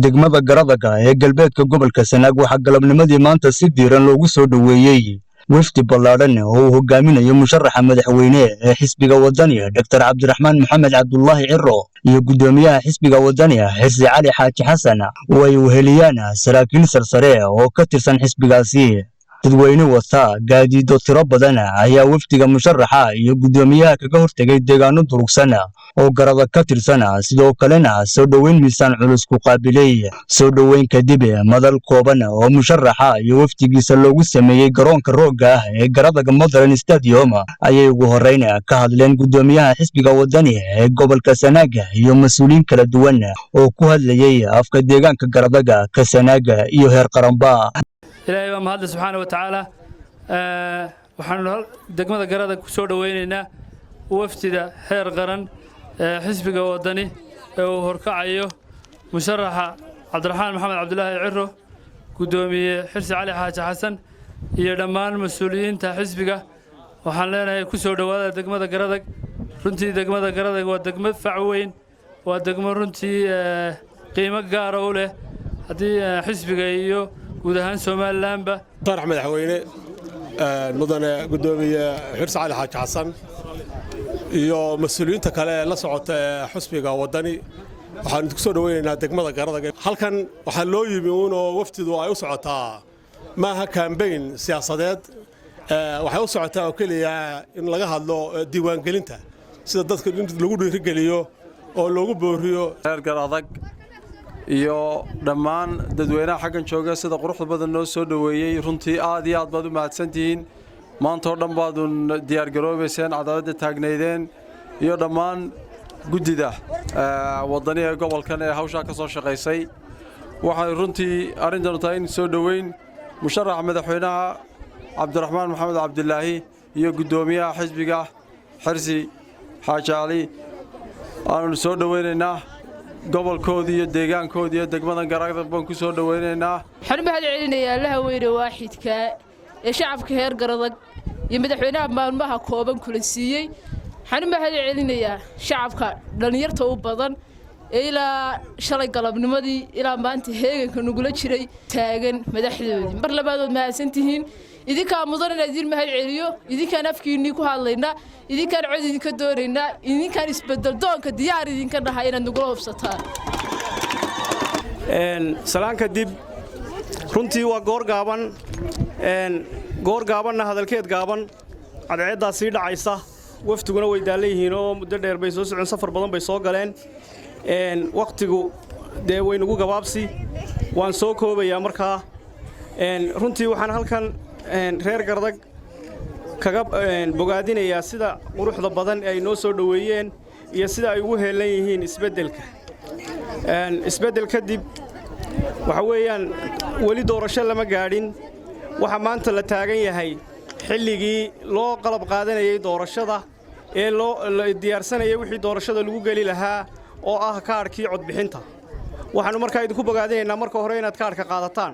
degmada Garadaga ee galbeedka gobolka Sanaag waxaa galabnimadii maanta si diiran loogu soo dhaweeyay wafdi ballaaran oo uu hogaaminayo musharaxa madaxweyne ee xisbiga wadaniga Dr. Cabdiraxmaan Maxamed Cabdullaahi Ciro iyo gudoomiyaha xisbiga wadaniga Xirsi Cali Xaaji Xasan oo ay weheliyaan saraakiil sarsare oo ka tirsan xisbigaasi. dadweyne wata gaadiido tiro badan ayaa wafdiga musharaxa iyo gudoomiyaha kaga hortagay deegaano durugsan oo garada ka tirsan sidoo kalena soo dhaweyn miisaan culus ku qaabilay. soo dhaweyn kadib madal kooban oo musharaxa iyo wafdigiisa loogu sameeyay garoonka rooga ee Garadaga Modern Stadium ayay ugu horeyn ka hadleen gudoomiyaha xisbiga wadaniga ee gobolka Sanaag iyo mas'uuliyiin kala duwan oo ku hadlayay afka deegaanka Garadaga ka Sanaag iyo heer qaranba. إلهي ما هذا سبحانه وتعالى وحنا دقمة قرادة كسور ويننا وفتدا حير قرن حسب وطني وهركعيه مشرحة عبد الرحمن محمد عبد الله عرو قدومي حرس علي حاج حسن يدمان مسؤولين تا حسبك وحنا كسور وهذا دقمة قرادة رنتي دقمة قرادة ودقمة فعوين ودقمة رنتي قيمة قارة أولى هذه حسبك إيو gudahaan Soomaaliland طارح madaxweyne mudane gudoomiye Xirsi Cali Xaaji Xasan iyo mas'uuliyiinta kale la socota xisbiga wadani waxaan ku soo dhaweynaynaa degmada Garadaga halkan waxa loo yimi oo waftidu ay u socotaa maaha campaign siyaasadeed waxa u socotaa oo kaliya in laga hadlo diiwaan gelinta sida dadka lagu dhiirigeliyo oo loogu booriyo reer Garadaga iyo dhammaan dadweynaha xaqan jooga sida quruxda badan noo soo dhaweeyay runtii aad iyo aad baad u mahadsantihiin maanta oo dhan baad diyaar garoobayseen cadaalada taagneydeen iyo dhammaan gudida wadaniga gobolkan ee hawsha ka soo shaqeysay waxay runtii arintan tahay in soo dhaweyn musharaxa madaxweynaha Cabdiraxmaan Maxamed Cabdullaahi iyo gudoomiyaha xisbiga Xirsi Xaaji Cali aan soo dhaweynaynaa gobolkoodii iyo deegaankoodii iyo degmada Garadaga baan ku soo dhaweynaynaa waxaan mahad celinayaa Allaha weyne waaxidka ee shacabka heer Garadaga iyo madaxweynaha maalmaha kooban kula siiyay waxaan mahad celinayaa shacabka dhalinyarta u badan ilaa shalay galabnimadii ilaa maanta heeganka nugula jiray taagan madaxdoodii mar labaad mahadsantihiin idinka mudan in idin mahad celiyo idinkaan afkiinii ku hadlayna idinkaan cod idinka doonayna idinkaan isbedel doonka diyaar idinka dhahay inaad nagu hubsataan salaanka dib runtii waa goor gaabanna hadalkeed gaaban cadceedaa sii dhacaysa waftiguna way daalayhiin oo muddo dheer bay soo socon safar badan bay soo galeen waqtigu dee way nagu gabaabsi waan soo koobayaa markaa runtii waxaan halkan reer Garadaga kaga bogaadinayaa sida quruxda badan ay noo soo dhaweeyeen iyo sida ay ugu heelan yihiin isbedel kadib waxa weeyaan wali doorasho lama gaadhin waxa maanta la taagan yahay xilligii loo qalab qaadanayay doorashada ee loo diyaarsanayay wixii doorashada lagu gali lahaa oo ah kaarkii cod bixinta waxaanu markaa idinku bogaadinaynaa marka hore inaad kaarka qaadataan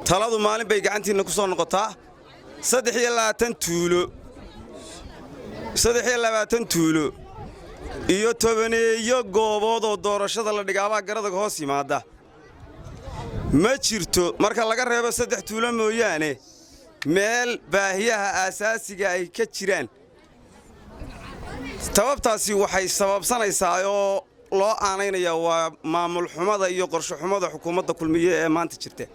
taladu maalin bay gacantiina ku soo noqotaa 23 tuulo iyo 10 goobood oo doorashada la dhigaaba Garadaga hoos yimaada ma jirto marka laga reebo 3 tuulo mooyaane meel baahiyaha aasaasiga ay ka jiraan tababtaasi waxay sababsanaysaa oo loo aanaynayaa waa maamul xumada iyo qorshe xumada xukuumadda kulmiye ee maanta jirta.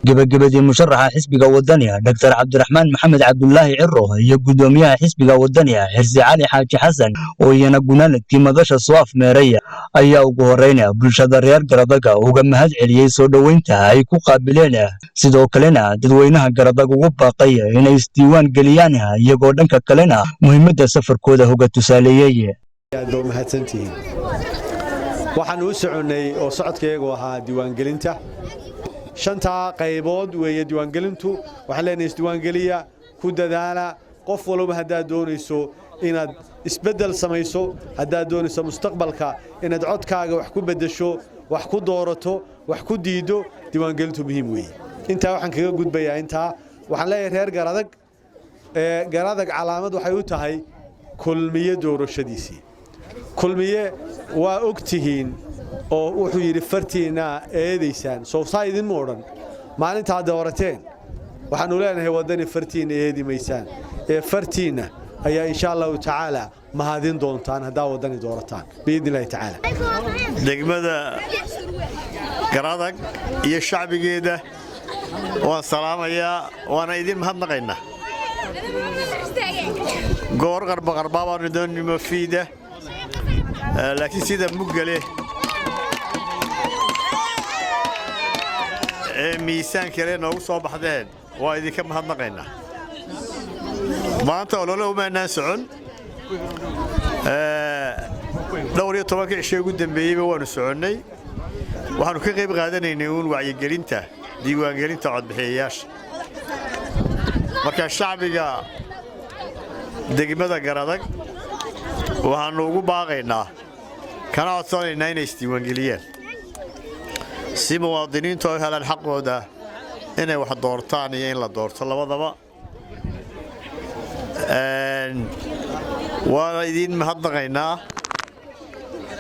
gabagabadii musharaxa xisbiga wadaniga Dr. Cabdiraxmaan Maxamed Cabdullaahi Ciro iyo gudoomiyaha xisbiga wadaniga Xirsi Cali Xaaji Xasan oo iyana gunaanadkii madasha soo afmeeray ayaa ugu horeyn bulshada reer Garadaga uga mahad celiyay soo dhaweynta ay ku qaabileen sidoo kalena dadweynaha Garadaga ugu baaqay inay isdiiwaan galiyaan iyagoo dhanka kalena muhiimadda safarkooda hoga tusaaleeyay. aad baa mahadsantihiin waxaan u soconay oo socodkeegu ahaa diiwaan gelinta shanta qaybood weeye diiwaan gelintu waxa leenahay diiwaan geliya ku dadaala qof walba hadaa doonayso inaad isbedel samayso hadaa doonayso mustaqbalka inaad codkaaga wax ku bedesho wax ku doorato wax ku diido diiwaan gelintu muhiim weeye inta waxaan kaga gudbayaa inta waxaan leeyahay reer Garadaga calaamad waxay u tahay kulmiye doorashadiisii kulmiye waa ogtihiin oo wuxuu yidhi fartiina eedaysaan soo saayidin ma odhan maalinta aad doorateen waxaanu leenahay wadani fartiina eedi maysaan ee fartiina ayaa insha Allah tacaala mahadin doontaan hadaa wadani doorataan biidnillaahi tacaala degmada Garadag iyo shacbigeeda waan salaamayaa waana idin mahadnaqaynaa goor qarba baanu doonimo fiida laakiin sida mugale miisaan kale noogu soo baxdeen waa idinka mahadnaqaynaa maanta olole umaanaan socon dhowr iyo 10 cisho ugu dambeeyay waanu soconnay waxaanu ka qayb qaadanaynay wacyigelinta diiwaangelinta codbixiyayaasha marka shacbiga degmada Garadag waxaanu ugu baaqaynaa kana codsanaynaa inay isdiiwaangeliyaan si muwaadiniintu ay helaan xaqooda inay wax doortaan iyo in la doorto labadaba waa idin mahadnaqaynaa